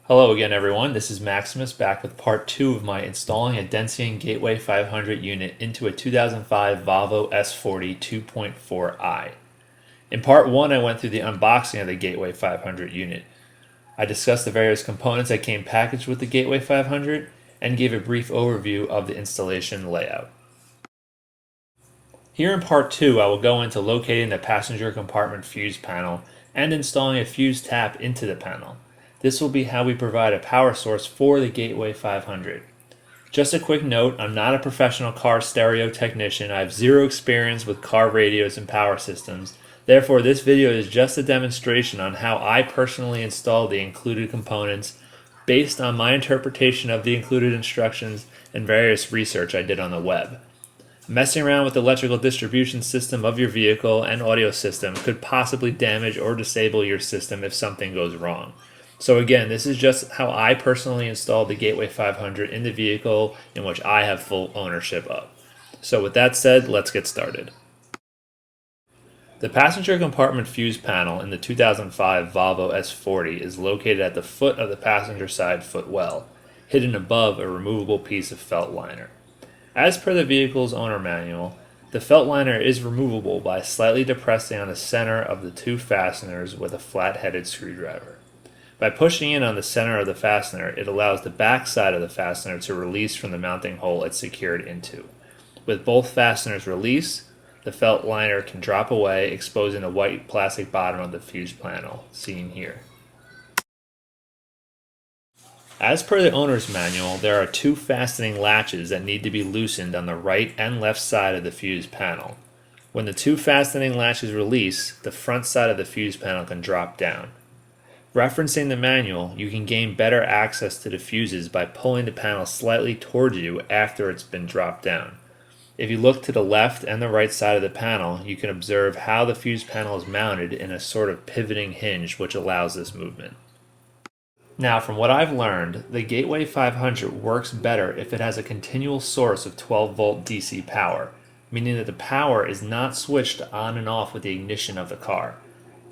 Hello again everyone, this is Maximus back with part 2 of my installing a Dension Gateway 500 unit into a 2005 Volvo S40 2.4i. In part 1 I went through the unboxing of the Gateway 500 unit. I discussed the various components that came packaged with the Gateway 500 and gave a brief overview of the installation layout. Here in part 2 I will go into locating the passenger compartment fuse panel and installing a fuse tap into the panel. This will be how we provide a power source for the Gateway 500. Just a quick note, I'm not a professional car stereo technician. I have zero experience with car radios and power systems. Therefore, this video is just a demonstration on how I personally installed the included components based on my interpretation of the included instructions and various research I did on the web. Messing around with the electrical distribution system of your vehicle and audio system could possibly damage or disable your system if something goes wrong. So again, this is just how I personally installed the Gateway 500 in the vehicle in which I have full ownership of. So with that said, let's get started. The passenger compartment fuse panel in the 2005 Volvo S40 is located at the foot of the passenger side footwell, hidden above a removable piece of felt liner. As per the vehicle's owner manual, the felt liner is removable by slightly depressing on the center of the two fasteners with a flat-headed screwdriver. By pushing in on the center of the fastener, it allows the back side of the fastener to release from the mounting hole it's secured into. With both fasteners released, the felt liner can drop away, exposing the white plastic bottom of the fuse panel, seen here. As per the owner's manual, there are two fastening latches that need to be loosened on the right and left side of the fuse panel. When the two fastening latches release, the front side of the fuse panel can drop down. Referencing the manual, you can gain better access to the fuses by pulling the panel slightly towards you after it's been dropped down. If you look to the left and the right side of the panel, you can observe how the fuse panel is mounted in a sort of pivoting hinge which allows this movement. Now, from what I've learned, the Gateway 500 works better if it has a continual source of 12-volt DC power, meaning that the power is not switched on and off with the ignition of the car.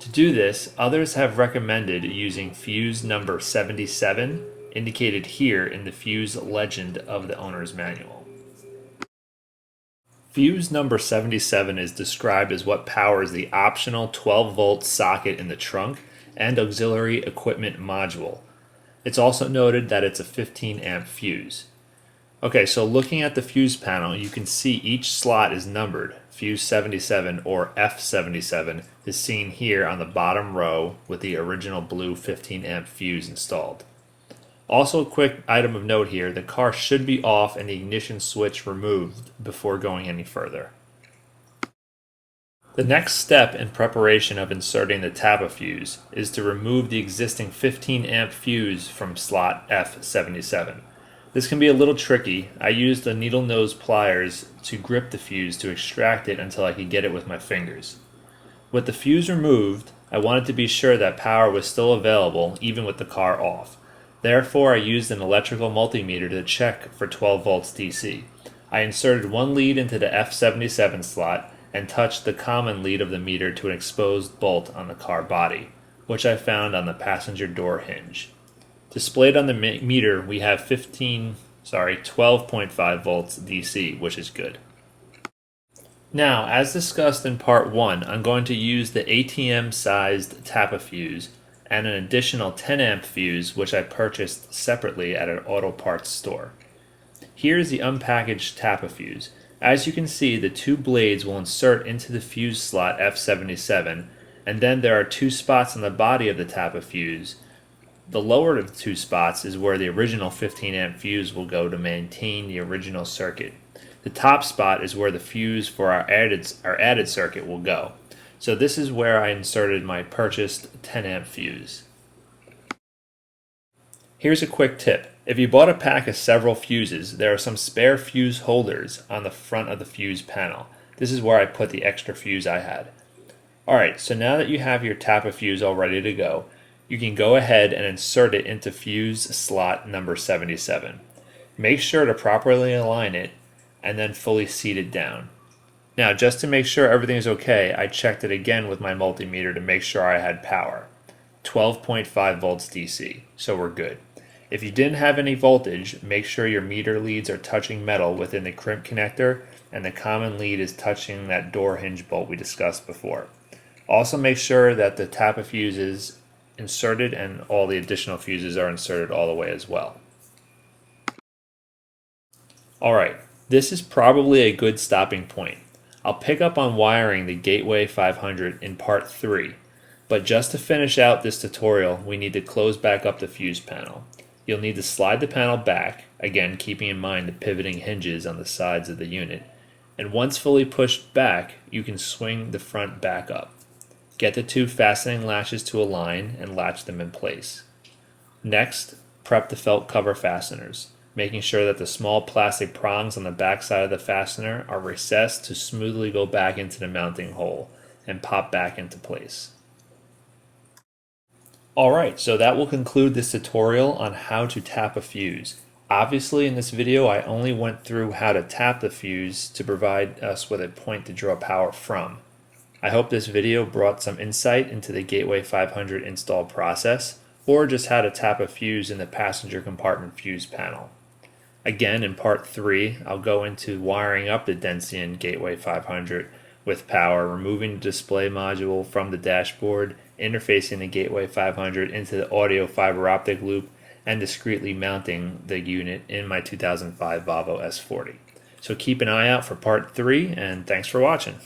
To do this, others have recommended using fuse number 77, indicated here in the fuse legend of the owner's manual. Fuse number 77 is described as what powers the optional 12-volt socket in the trunk and auxiliary equipment module. It's also noted that it's a 15-amp fuse. Okay, so looking at the fuse panel, you can see each slot is numbered. Fuse 77 or F77 is seen here on the bottom row with the original blue 15-amp fuse installed. Also a quick item of note here, the car should be off and the ignition switch removed before going any further. The next step in preparation of inserting the TAPA fuse is to remove the existing 15-amp fuse from slot F77. This can be a little tricky. I used the needle nose pliers to grip the fuse to extract it until I could get it with my fingers. With the fuse removed, I wanted to be sure that power was still available even with the car off. Therefore, I used an electrical multimeter to check for 12 volts DC. I inserted one lead into the F77 slot and touched the common lead of the meter to an exposed bolt on the car body, which I found on the passenger door hinge. Displayed on the meter, we have 12.5 volts DC, which is good. Now, as discussed in part 1, I'm going to use the ATM-sized TAPA fuse and an additional 10-amp fuse, which I purchased separately at an auto parts store. Here is the unpackaged TAPA fuse. As you can see, the two blades will insert into the fuse slot F77, and then there are two spots on the body of the TAPA fuse. The lower of the two spots is where the original 15-amp fuse will go to maintain the original circuit. The top spot is where the fuse for our added circuit will go. So this is where I inserted my purchased 10-amp fuse. Here's a quick tip. If you bought a pack of several fuses, there are some spare fuse holders on the front of the fuse panel. This is where I put the extra fuse I had. Alright, so now that you have your TAPA fuse all ready to go, you can go ahead and insert it into fuse slot number 77. Make sure to properly align it and then fully seat it down. Now, just to make sure everything is okay, I checked it again with my multimeter to make sure I had power. 12.5 volts DC, so we're good. If you didn't have any voltage, make sure your meter leads are touching metal within the crimp connector and the common lead is touching that door hinge bolt we discussed before. Also make sure that the tap of fuse is inserted and all the additional fuses are inserted all the way as well. Alright, this is probably a good stopping point. I'll pick up on wiring the Gateway 500 in part 3, but just to finish out this tutorial we need to close back up the fuse panel. You'll need to slide the panel back, again keeping in mind the pivoting hinges on the sides of the unit, and once fully pushed back you can swing the front back up. Get the two fastening latches to align and latch them in place. Next, prep the felt cover fasteners, making sure that the small plastic prongs on the back side of the fastener are recessed to smoothly go back into the mounting hole and pop back into place. Alright, so that will conclude this tutorial on how to tap a fuse. Obviously in this video I only went through how to tap the fuse to provide us with a point to draw power from. I hope this video brought some insight into the Gateway 500 install process, or just how to tap a fuse in the passenger compartment fuse panel. Again, in part 3, I'll go into wiring up the Dension Gateway 500 with power, removing the display module from the dashboard, interfacing the Gateway 500 into the audio fiber optic loop, and discreetly mounting the unit in my 2005 Volvo S40. So keep an eye out for part 3, and thanks for watching.